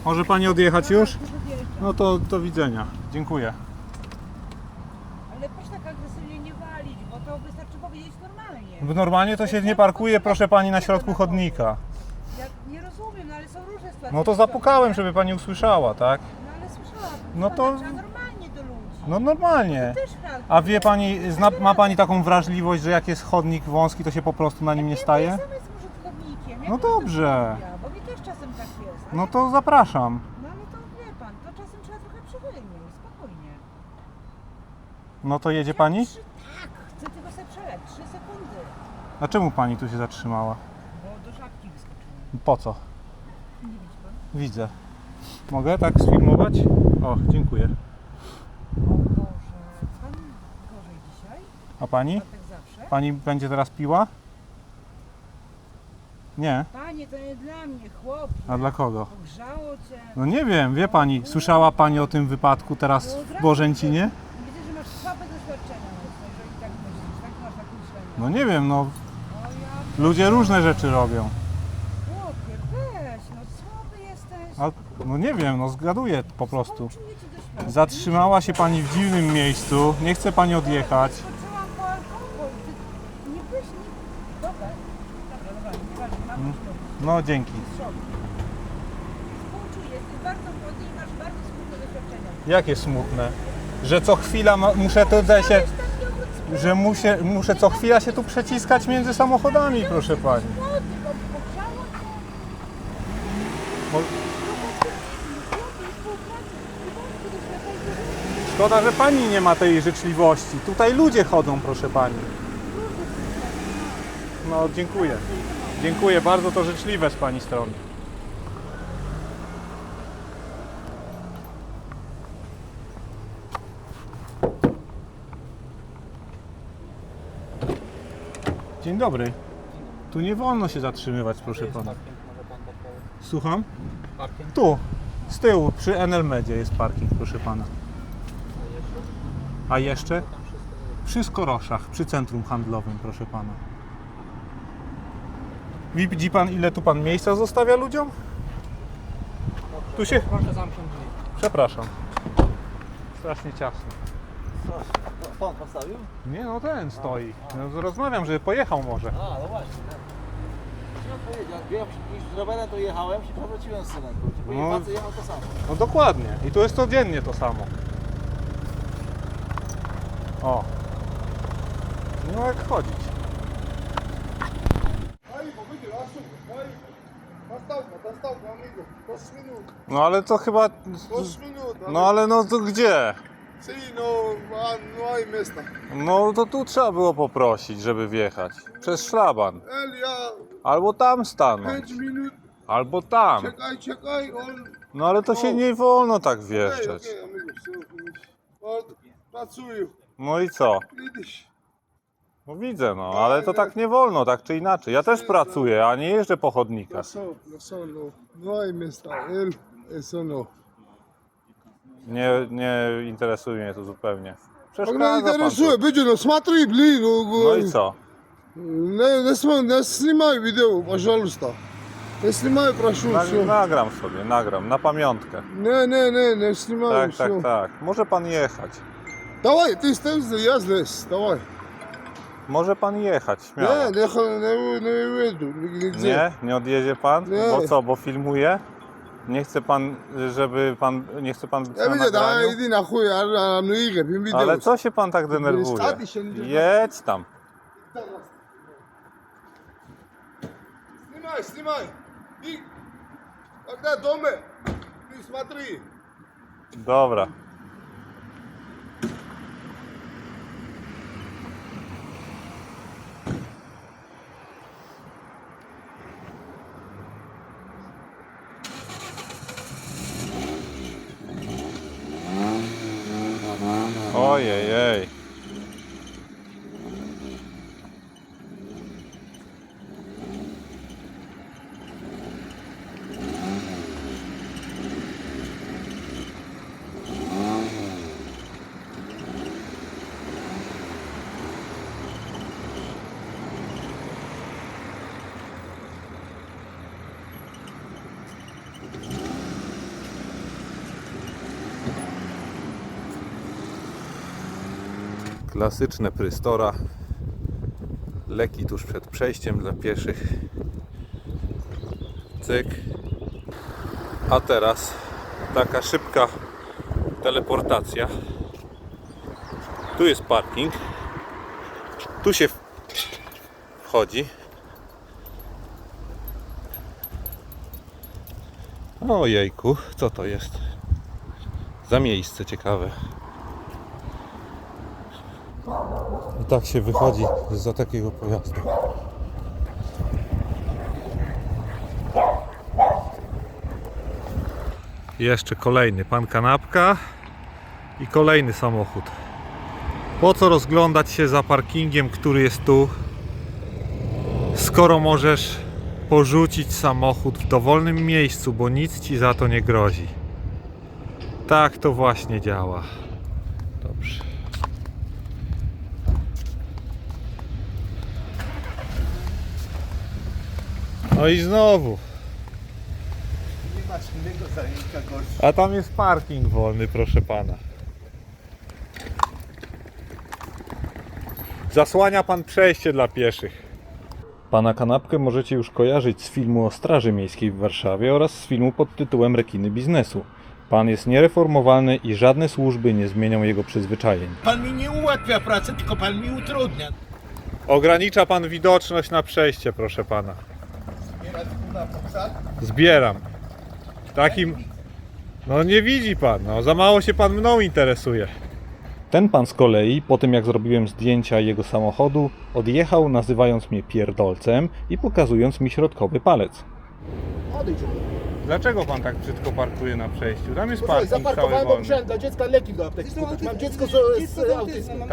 Może pani odjechać już? No to do widzenia. Dziękuję. Ale proszę tak agresywnie nie walić, bo to wystarczy powiedzieć normalnie. Normalnie to się nie parkuje, proszę pani, na środku chodnika. Ja nie rozumiem, no ale są różne sytuacje. No to zapukałem, żeby pani usłyszała, tak? No ale słyszałam. No to- Trzeba normalnie do ludzi. No normalnie. Też raz. A wie pani, ma pani taką wrażliwość, że jak jest chodnik wąski, to się po prostu na nim nie staje? Ja sam jestem użytkownikiem. No dobrze. Bo mi też czasem tak jest. No to zapraszam. No ale to wie pan, to czasem trzeba trochę przychylniej, spokojnie. No to jedzie pani? Tak, chcę tylko sobie przeleć. 3 sekundy. A czemu pani tu się zatrzymała? Bo do żabki wyskoczyłem. Po co? Nie widzi pan? Widzę. Mogę tak sfilmować? O, dziękuję. O Boże, pan gorzej dzisiaj? A pani? A tak zawsze? Pani będzie teraz piła? Nie. Panie, to nie dla mnie, chłopie. A dla kogo? Pogrzało cię. No nie wiem, wie pani, słyszała pani o tym wypadku teraz w Bożęcinie? Widzę, że masz słabe doświadczenia, jeżeli tak myślisz, tak masz tak myślenie. No nie wiem, no O ja, ludzie różne rzeczy robią. chłopie, weź, no słaby jesteś. A, no nie wiem, no zgaduję po prostu. Czuję ci doświadczenie. Zatrzymała się pani w dziwnym miejscu, nie chce pani odjechać. Skoczyłam po alkohol, ty nie byś, nie... Dobra, nieważne, mam już No dzięki. Współczuję, jesteś bardzo młody i masz bardzo smutne doświadczenia. Jakie smutne, że co chwila muszę tutaj się, że muszę co chwila się tu przeciskać między samochodami, proszę pani. Młody, bo pogrzało cię. Bo- Szkoda, że pani nie ma tej życzliwości. Tutaj ludzie chodzą, proszę pani. No dziękuję. Dziękuję, bardzo to życzliwe z pani strony. Dzień dobry. Tu nie wolno się zatrzymywać, proszę pana. Słucham? Tu, z tyłu, przy Enelmedzie jest parking, proszę pana. A jeszcze? Przy Skoroszach, przy centrum handlowym, proszę pana. Widzi pan, ile tu pan miejsca zostawia ludziom? Tu się... Proszę zamknąć drzwi. Przepraszam. Strasznie ciasno. Pan postawił? Nie, no ten stoi. No, rozmawiam, że pojechał może. A, no właśnie. Chciałem powiedzieć, jak byłem z rowerem, to jechałem, się przewróciłem z synem. Bo No. facet jechał to samo. No dokładnie. I tu jest codziennie to samo. O. No jak chodzić. Доставка, amigo. 5 minut. No ale to chyba... 5 minut. No ale no to gdzie? Sí, no hay miejsca. No to tu trzeba było poprosić, żeby wjechać. Przez szlaban. Ja Albo tam stanąć. 5 minut. Albo tam. Czekaj, on... No ale to się nie wolno tak wjeżdżać. Okej, amigo, все. Pracuję, No i co? widzisz. No widzę, no, ale to tak nie wolno, tak czy inaczej. Ja też pracuję, a nie jeżdżę po chodnikach. No hay miejsca. Eso no. Nie interesuje mnie to zupełnie. Tak mnie Przeszkadza pan interesuje, tu. będzie, no смотри, блин. No i co? Не снимай видео, пожалуйста. Не снимай, прошу, все. Nagram sobie, nagram, na pamiątkę. Не снимай, Tak, tak, все. tak. Może pan jechać. Давай, ты здесь, я здесь, давай. Może pan jechać, śmiało. Не выйду, нигде. Nie? Nie odjedzie pan? Nie. Bo co, bo filmuje? Nie chce pan, żeby pan, nie chce pan być Ja na widzę, dawaj, nagraniu? idę na chuj, a no idę, film wideo. Ale co się pan tak denerwuje? Stati się nie- Jedź tam. Снимай. И когда дома, ты смотри. Dobra. Ojej. Klasyczne Prystora. Leki tuż przed przejściem dla pieszych. Cyk. A teraz taka szybka teleportacja. Tu jest parking. Tu się wchodzi. Ojejku, co to jest? Za miejsce ciekawe. I tak się wychodzi za takiego pojazdu. Jeszcze kolejny pan kanapka i kolejny samochód. Po co rozglądać się za parkingiem, który jest tu, skoro możesz porzucić samochód w dowolnym miejscu, bo nic ci za to nie grozi. Tak to właśnie działa. Dobrze. No i znowu. Nie masz innego zajęcia gorszego. A tam jest parking wolny, proszę pana. Zasłania pan przejście dla pieszych. Pana kanapkę możecie już kojarzyć z filmu o Straży Miejskiej w Warszawie oraz z filmu pod tytułem Rekiny biznesu. Pan jest niereformowalny i żadne służby nie zmienią jego przyzwyczajeń. Pan mi nie ułatwia pracy, tylko pan mi utrudnia. Ogranicza pan widoczność na przejście, proszę pana. Zbieram. Takim... No nie widzi pan, no za mało się pan mną interesuje. Ten pan z kolei, po tym jak zrobiłem zdjęcia jego samochodu, odjechał, nazywając mnie pierdolcem i pokazując mi środkowy palec. Odejdź. Dlaczego pan tak brzydko parkuje na przejściu? Tam jest Posłuchaj, parking cały zaparkowałem, bo wolny. musiałem dla dziecka leki do apteki kupić. Mam dziecko z autyzmem.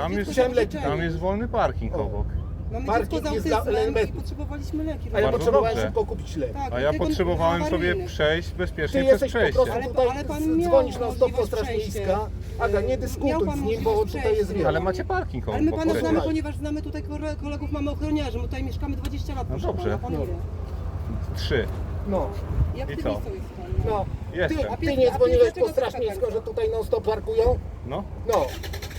Tam jest wolny parking obok. Mamy Parking dziecko z jest dla autyzmem i elementów. potrzebowaliśmy leki. A ja Bardzo potrzebowałem dobrze. szybko kupić lek. Tak, A ja tylko potrzebowałem sobie awaryjny. przejść Ty bezpiecznie przez jesteś po przejście. prostu tutaj, Ale pan miał dzwonisz na stop po możliwość straż przejścia. miejska. Aga, nie Miał dyskutuj pan z nim, bo możliwość tutaj jest przejścia. wiele. Ale macie parking obok. Ale my pana przecież. znamy, ponieważ znamy tutaj kolegów, mamy ochroniarzy, my tutaj mieszkamy 20 lat, No proszę dobrze. pana, pan ile? 3. No, Jak I ty co? miejscu jest pan? no. Jestem. Ty nie dzwoniłeś dlaczego po straż tak miejską, bardzo? że tutaj non stop parkują? No No.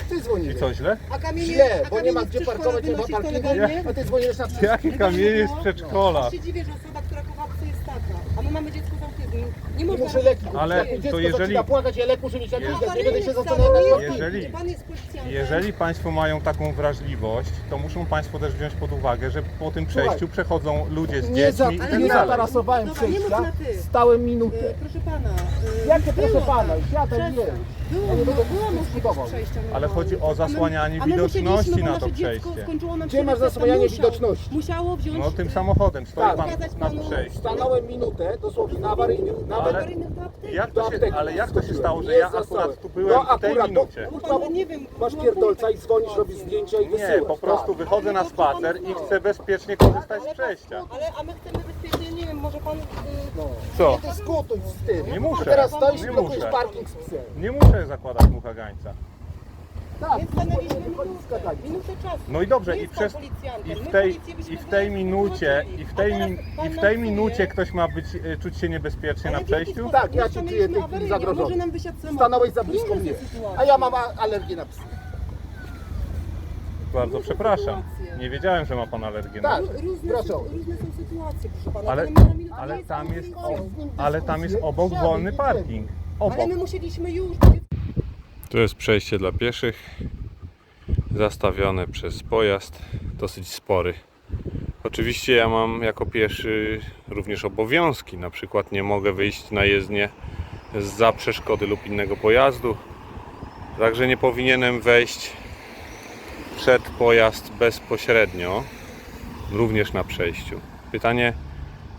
Ty i dzwoniłeś. co, źle? A kamienie, Źle, a bo nie ma kamienie gdzie z przedszkola parkować, nie ma wynosić to parkingu, legalnie? a ty dzwonisz na wstęp. Jakie kamienie z przedszkola? Ja się dziwię, że osoba, która kocha psy jest taka, a my mamy dziecko z autyzmem. Nie I można... muszę leki kupić. Ale Jak mi to dziecko jeżeli- zaczyna płakać, ja lek muszę mieć na Je- tydzień. Nie będę się Awaryjny zastanawiał nad wcale parkingiem. Jeżeli- Pan jest policjantem. Jeżeli Państwo mają taką wrażliwość, to muszą Państwo też wziąć pod uwagę, że po tym przejściu przechodzą ludzie z Nie, dziećmi i Ale tak nie nie dalej. zatarasowałem Dobra, nie mów przejścia, na ty. stałem minutę. Proszę pana. Jakie proszę było pana, tak. siadaj, Przestań. nie. Było, Ja nie będę była dyskutował. możliwość przejścia Ale chodzi o normalnie. zasłanianie A my widoczności musieliśmy, bo na nasze to dziecko przejście. skończyło nam Gdzie się masz recepta, zasłanianie musiał- widoczności? Musiało wziąć... No tym samochodem stoi Tak. Pan Pokazać na panu- przejściu. Stanąłem minutę, dosłownie na awaryjnym. Na Ale- awaryjnym. Jak Do to się, apteki. ale jak to się stało, że Nie ja zasłałem. akurat tu byłem w tej minucie? Bo pan, nie wiem, Masz była pierdolca i taka dzwonisz, sytuacja. robisz zdjęcia i Nie, wysyłasz. po prostu Tak. wychodzę na spacer i chcę bezpiecznie korzystać z przejścia. A my chcemy bezpiecznie, nie wiem, może pan... Co? Nie dyskutuj z tym. Nie muszę. A teraz stoisz i Nie blokujesz muszę. parking z psem. Nie muszę zakładać mu kagańca. Tak, Więc stanęliśmy skakać. minutę czasu. No i dobrze, Nie i jest pan przez policjantem. i My w tej, policję byśmy i w tej byli minucie, zobaczyli. i w tej, A teraz min, pan i w tej lansuje. minucie ktoś ma być, czuć się niebezpiecznie Ale na w jaki przejściu? sposób? Tak, ja Jeszcze cię czuję mieliśmy w tej chwili awaryjnie, zagrożony. Może nam wysiadł samochód. Stanąłeś za blisko Różne mnie. są sytuacje. A ja mam alergię na psy. Bardzo różne przepraszam. sytuacje. Nie wiedziałem, że ma Pan alergię na Tak. Różne, Proszę. różne są sytuacje, proszę pana. Ale, my na minutę ale nie tam jest, policją. tam jest obok wolny parking. Ale Obok. my musieliśmy już... Tu jest przejście dla pieszych, zastawione przez pojazd, dosyć spory. Oczywiście ja mam jako pieszy również obowiązki, na przykład nie mogę wyjść na jezdnię zza przeszkody lub innego pojazdu, także nie powinienem wejść przed pojazd bezpośrednio, również na przejściu. Pytanie,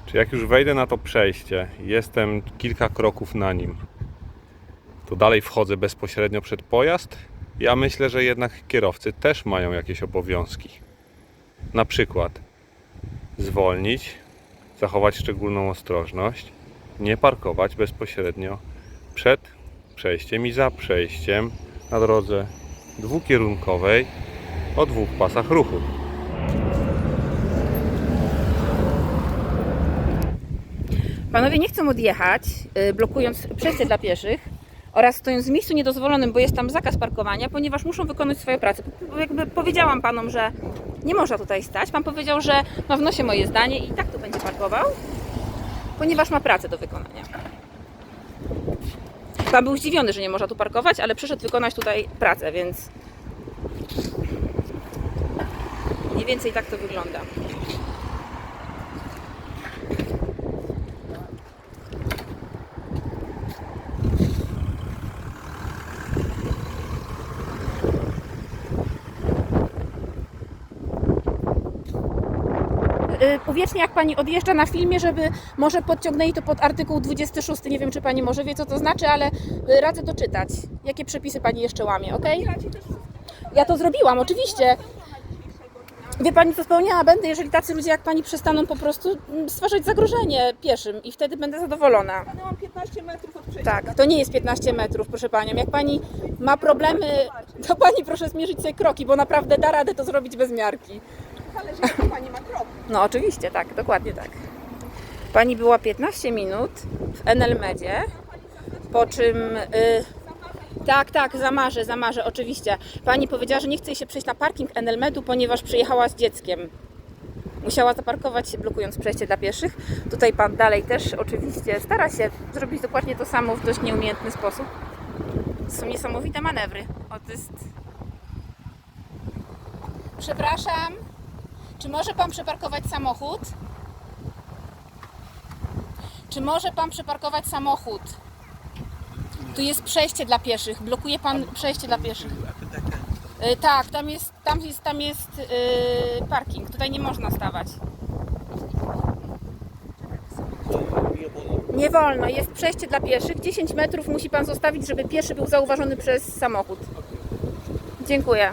czy jak już wejdę na to przejście, jestem kilka kroków na nim, to dalej wchodzę bezpośrednio przed pojazd? Ja myślę, że jednak kierowcy też mają jakieś obowiązki. Na przykład zwolnić, zachować szczególną ostrożność, nie parkować bezpośrednio przed przejściem i za przejściem na drodze dwukierunkowej o dwóch pasach ruchu. Panowie nie chcą odjechać, blokując przejście dla pieszych, oraz stojąc w miejscu niedozwolonym, bo jest tam zakaz parkowania, ponieważ muszą wykonać swoją pracę. Jakby powiedziałam panom, że nie można tutaj stać. Pan powiedział, że ma w nosie moje zdanie i tak tu będzie parkował, ponieważ ma pracę do wykonania. Pan był zdziwiony, że nie można tu parkować, ale przyszedł wykonać tutaj pracę, więc mniej więcej tak to wygląda. Powiecznie jak pani odjeżdża na filmie, żeby może podciągnęli to pod artykuł 26. Nie wiem, czy pani może wie, co to znaczy, ale radzę doczytać. Jakie przepisy pani jeszcze łamie, ok? Ja to zrobiłam, oczywiście. Wie pani, co spełniała będę, jeżeli tacy ludzie jak pani przestaną po prostu stwarzać zagrożenie pieszym i wtedy będę zadowolona. Stanęłam 15 metrów od przejścia. Tak, to nie jest 15 metrów, proszę panią. Jak pani ma problemy, to pani proszę zmierzyć sobie kroki, bo naprawdę da radę to zrobić bez miarki. Zależy, jaki pani ma krok. No oczywiście, tak, dokładnie tak. Pani była 15 minut w Enelmedzie, po czym... tak, zamarzę, oczywiście. Pani powiedziała, że nie chce jej się przejść na parking Enelmedu, ponieważ przyjechała z dzieckiem. Musiała zaparkować się, blokując przejście dla pieszych. Tutaj pan dalej też oczywiście stara się zrobić dokładnie to samo w dość nieumiejętny sposób. To są niesamowite manewry. O, to jest... Przepraszam. Czy może pan przeparkować samochód? Czy może pan przeparkować samochód? Tu jest przejście dla pieszych. Blokuje pan przejście dla pieszych. Tak, tam jest parking. Tutaj nie można stawać. Nie wolno. Jest przejście dla pieszych. 10 metrów musi pan zostawić, żeby pieszy był zauważony przez samochód. Dziękuję.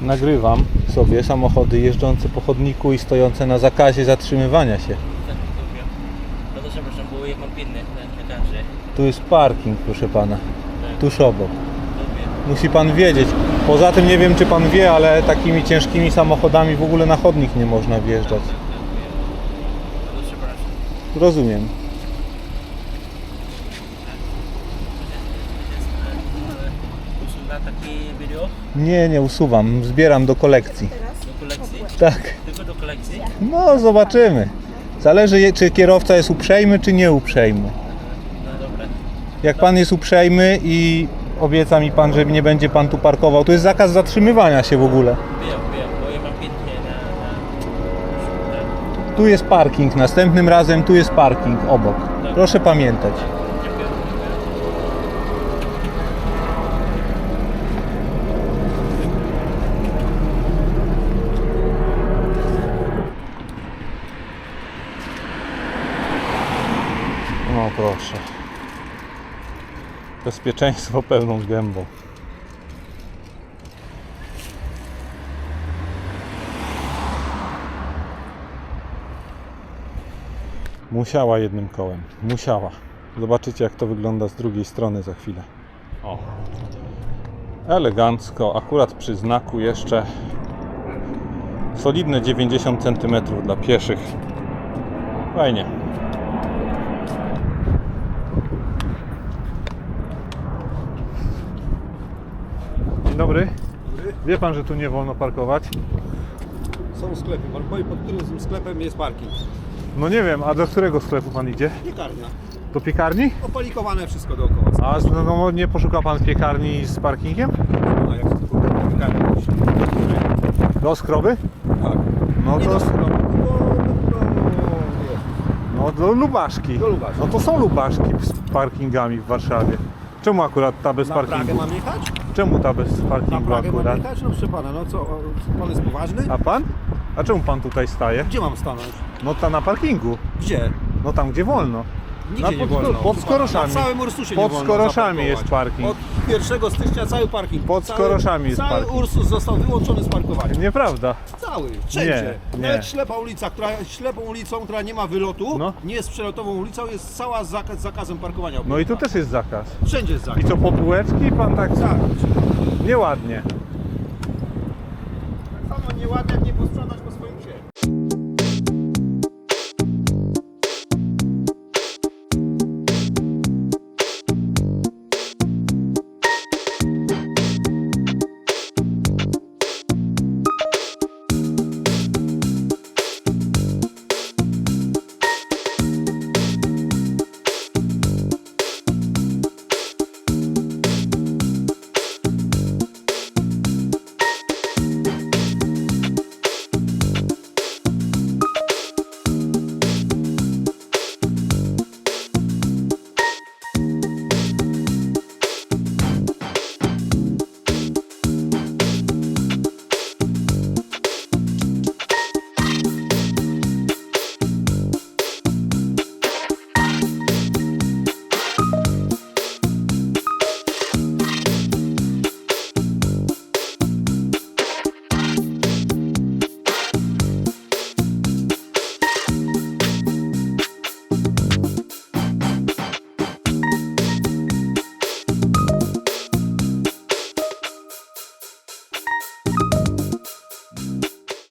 Nagrywam sobie samochody jeżdżące po chodniku i stojące na zakazie zatrzymywania się. No to przepraszam, bo jak mam pilny na każdy. Tu jest parking, proszę pana. Tuż obok. Musi pan wiedzieć. Poza tym nie wiem, czy pan wie, ale takimi ciężkimi samochodami w ogóle na chodnik nie można wjeżdżać. No to przepraszam. Rozumiem. Usuwa takie video Nie usuwam. Zbieram do kolekcji. do kolekcji? Tak. Tylko do kolekcji? No, zobaczymy. Zależy, czy kierowca jest uprzejmy, czy nieuprzejmy. No dobra. Jak pan jest uprzejmy i obieca mi pan, że nie będzie pan tu parkował, to jest zakaz zatrzymywania się w ogóle. Wiem, bo ja mam pilnie na... Tu jest parking, następnym razem tu jest parking obok. Proszę pamiętać. Dziękuję. No proszę. Bezpieczeństwo pełną gębą. Musiała jednym kołem. Musiała. Zobaczycie, jak to wygląda z drugiej strony za chwilę. O. Elegancko. Akurat przy znaku jeszcze solidne 90 cm dla pieszych. Fajnie. Dzień dobry. Wie pan, że tu nie wolno parkować? Są sklepy. Pan powie, pod którym sklepem jest parking. No nie wiem, a do którego sklepu pan idzie? Piekarnia. Do piekarni? Opalikowane wszystko dookoła. A no, nie poszukał pan piekarni z parkingiem? A jak to tylko piekarnia? Do Skroby? Tak. No Nie to... do sklepu, No do Lubaszki. Do Lubaszki. No to są Lubaszki z parkingami w Warszawie. Czemu akurat ta bez na Pragę parkingu? mam jechać? Czemu ta bez Na parkingu Pragę mam akurat? jechać? No proszę pana, no co, pan jest poważny? A pan? A czemu pan tutaj staje? Gdzie mam stanąć? No ta na parkingu. Gdzie? No tam gdzie wolno. Nigdzie nie wolno. pod Skoroszami. Na całym Ursusie Pod nie wolno Skoroszami jest zaparkować. parking. Od 1 stycznia cały parking. Pod cały, Skoroszami jest cały parking. Ursus został wyłączony z parkowania. Nieprawda. Cały, wszędzie. Nie, nie. Nawet ślepa ulica, ślepą ulicą, która nie ma wylotu, No. nie jest przelotową ulicą, jest cała zakazem parkowania. No i tu też jest zakaz. Wszędzie jest zakaz. I co, po bułeczki pan tak Tak. nieładnie. Tak samo nieładnie jak nie